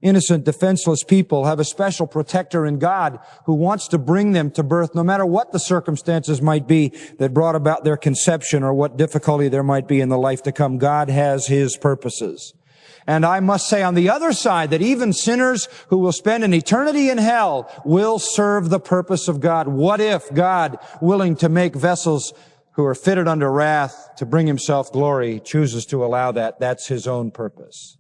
Innocent, defenseless people have a special protector in God who wants to bring them to birth, no matter what the circumstances might be that brought about their conception or what difficulty there might be in the life to come. God has His purposes. And I must say on the other side that even sinners who will spend an eternity in hell will serve the purpose of God. What if God, willing to make vessels who are fitted unto wrath to bring Himself glory, chooses to allow that? That's His own purpose.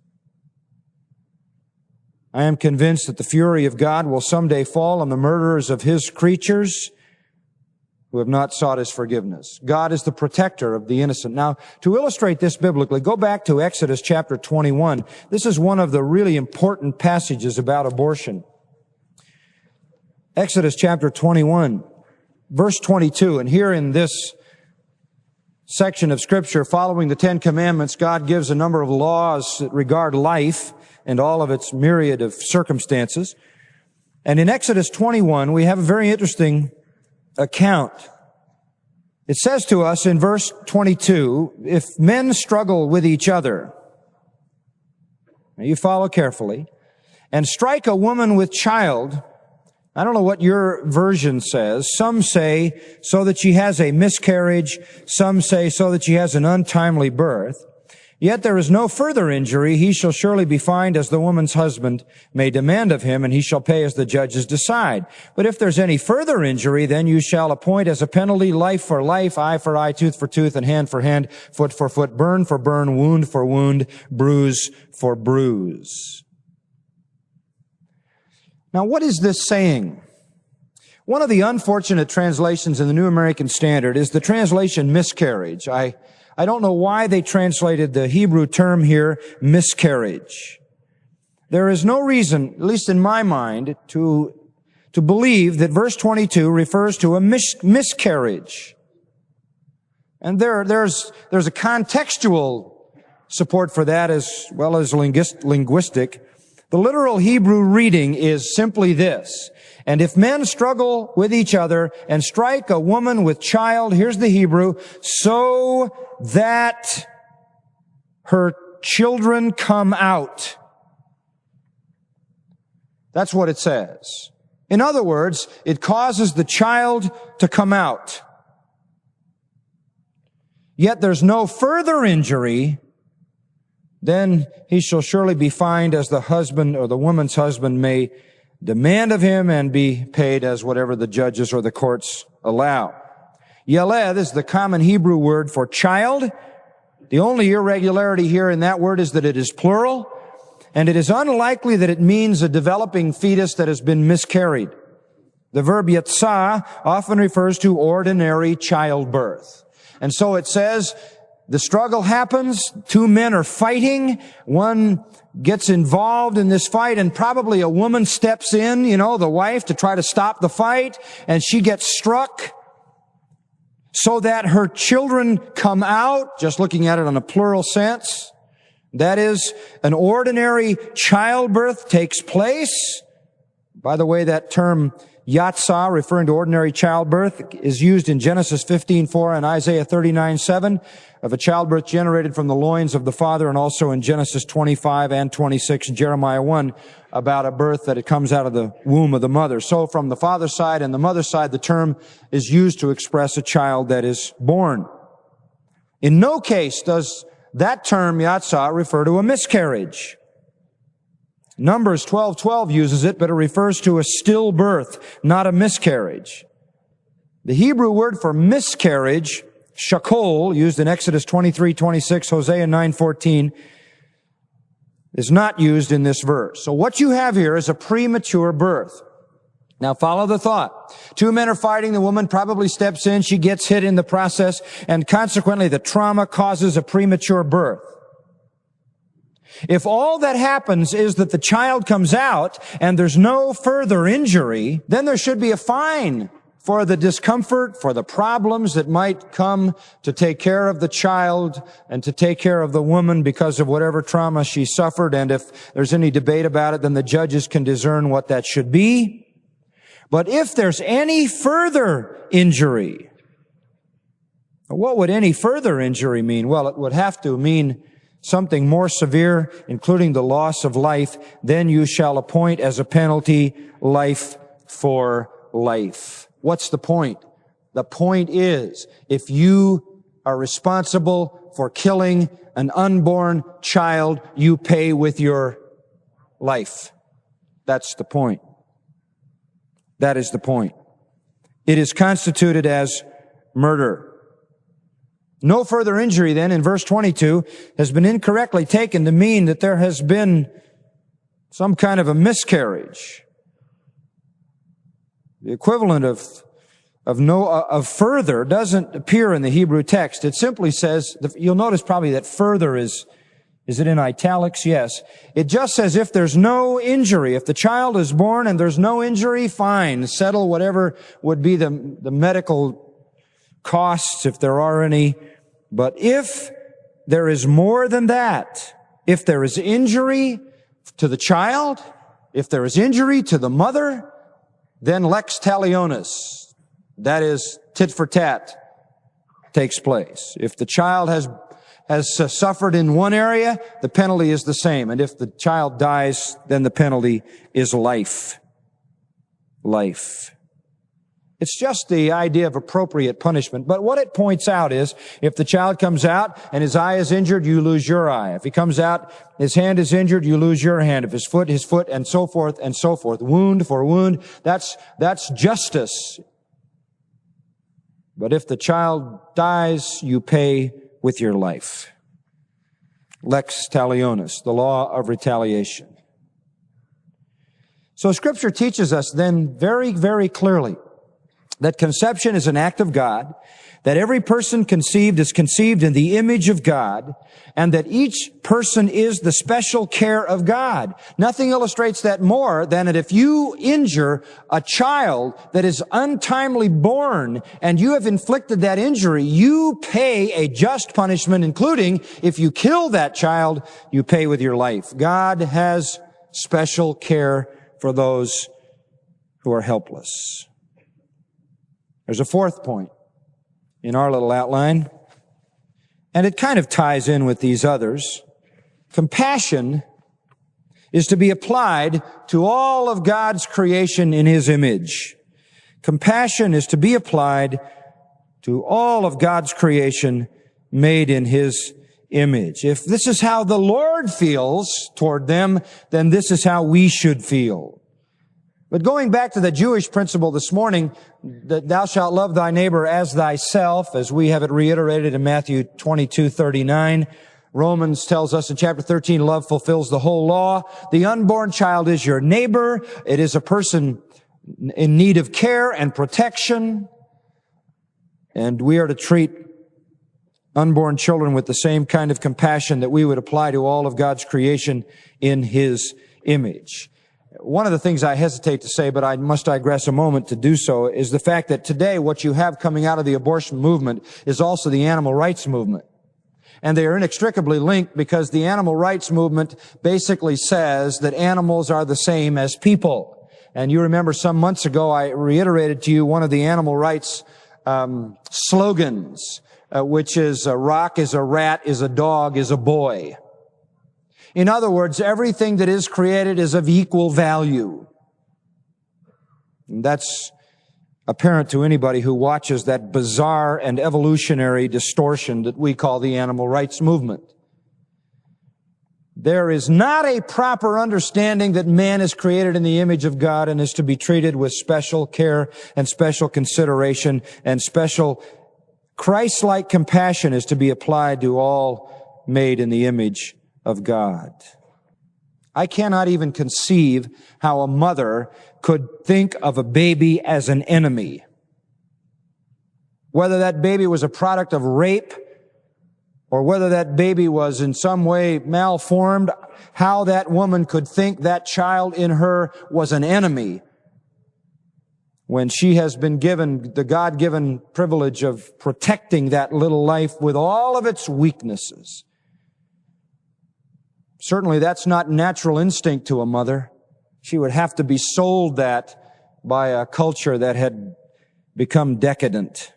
I am convinced that the fury of God will someday fall on the murderers of His creatures who have not sought His forgiveness. God is the protector of the innocent. Now, to illustrate this biblically, go back to Exodus chapter 21. This is one of the really important passages about abortion. Exodus chapter 21, verse 22. And here in this section of Scripture, following the Ten Commandments, God gives a number of laws that regard life and all of its myriad of circumstances. And in Exodus 21, we have a very interesting account. It says to us in verse 22, if men struggle with each other, now you follow carefully, and strike a woman with child, I don't know what your version says. Some say so that she has a miscarriage. Some say so that she has an untimely birth. Yet there is no further injury. He shall surely be fined as the woman's husband may demand of him, and he shall pay as the judges decide. But if there's any further injury, then you shall appoint as a penalty life for life, eye for eye, tooth for tooth, and hand for hand, foot for foot, burn for burn, wound for wound, bruise for bruise. Now, what is this saying? One of the unfortunate translations in the New American Standard is the translation miscarriage. I don't know why they translated the Hebrew term here, miscarriage. There is no reason, at least in my mind, to believe that verse 22 refers to a miscarriage. And there's a contextual support for that as well as linguistic. The literal Hebrew reading is simply this. And if men struggle with each other and strike a woman with child, here's the Hebrew, so that her children come out. That's what it says. In other words, it causes the child to come out. Yet there's no further injury, then he shall surely be fined as the husband or the woman's husband may demand of him and be paid as whatever the judges or the courts allow. Yeled is the common Hebrew word for child. The only irregularity here in that word is that it is plural, and it is unlikely that it means a developing fetus that has been miscarried. The verb yatzah often refers to ordinary childbirth. And so it says, the struggle happens, two men are fighting, one gets involved in this fight, and probably a woman steps in, the wife, to try to stop the fight, and she gets struck so that her children come out, just looking at it in a plural sense. That is, an ordinary childbirth takes place. By the way, that term yatzah, referring to ordinary childbirth, is used in Genesis 15:4 and Isaiah 39:7 of a childbirth generated from the loins of the father, and also in Genesis 25 and 26 and Jeremiah 1 about a birth that it comes out of the womb of the mother. So from the father's side and the mother's side, the term is used to express a child that is born. In no case does that term yatzah refer to a miscarriage. Numbers 12:12 uses it, but it refers to a stillbirth, not a miscarriage. The Hebrew word for miscarriage, shakol, used in Exodus 23:26, Hosea 9:14, is not used in this verse. So what you have here is a premature birth. Now follow the thought. Two men are fighting. The woman probably steps in. She gets hit in the process, and consequently the trauma causes a premature birth. If all that happens is that the child comes out and there's no further injury, then there should be a fine for the discomfort, for the problems that might come to take care of the child and to take care of the woman because of whatever trauma she suffered. And if there's any debate about it, then the judges can discern what that should be. But if there's any further injury, what would any further injury mean? Well, it would have to mean something more severe, including the loss of life, then you shall appoint as a penalty life for life. What's the point? The point is, if you are responsible for killing an unborn child, you pay with your life. That's the point. That is the point. It is constituted as murder. No further injury, then, in verse 22, has been incorrectly taken to mean that there has been some kind of a miscarriage. The equivalent of further doesn't appear in the Hebrew text. It simply says, you'll notice probably that further is it in italics? Yes. It just says if there's no injury, if the child is born and there's no injury, fine, settle whatever would be the medical costs, if there are any. But if there is more than that, if there is injury to the child, if there is injury to the mother, then lex talionis, that is tit for tat, takes place. If the child has suffered in one area, the penalty is the same. And if the child dies, then the penalty is life. Life. It's just the idea of appropriate punishment. But what it points out is, if the child comes out and his eye is injured, you lose your eye. If he comes out, his hand is injured, you lose your hand. If his foot, and so forth and so forth. Wound for wound. That's justice. But if the child dies, you pay with your life. Lex talionis, the law of retaliation. So Scripture teaches us then very, very clearly that conception is an act of God, that every person conceived is conceived in the image of God, and that each person is the special care of God. Nothing illustrates that more than that if you injure a child that is untimely born and you have inflicted that injury, you pay a just punishment, including if you kill that child, you pay with your life. God has special care for those who are helpless. There's a fourth point in our little outline, and it kind of ties in with these others. Compassion is to be applied to all of God's creation in His image. Compassion is to be applied to all of God's creation made in His image. If this is how the Lord feels toward them, then this is how we should feel. But going back to the Jewish principle this morning, that thou shalt love thy neighbor as thyself, as we have it reiterated in Matthew 22:39. Romans tells us in chapter 13, love fulfills the whole law. The unborn child is your neighbor. It is a person in need of care and protection. And we are to treat unborn children with the same kind of compassion that we would apply to all of God's creation in His image. One of the things I hesitate to say, but I must digress a moment to do so, is the fact that today what you have coming out of the abortion movement is also the animal rights movement. And they are inextricably linked because the animal rights movement basically says that animals are the same as people. And you remember some months ago I reiterated to you one of the animal rights slogans, which is a rock is a rat, is a dog, is a boy. In other words, everything that is created is of equal value. And that's apparent to anybody who watches that bizarre and evolutionary distortion that we call the animal rights movement. There is not a proper understanding that man is created in the image of God and is to be treated with special care and special consideration, and special Christ-like compassion is to be applied to all made in the image of God. I cannot even conceive how a mother could think of a baby as an enemy. Whether that baby was a product of rape or whether that baby was in some way malformed, how that woman could think that child in her was an enemy when she has been given the God-given privilege of protecting that little life with all of its weaknesses. Certainly that's not natural instinct to a mother. She would have to be sold that by a culture that had become decadent.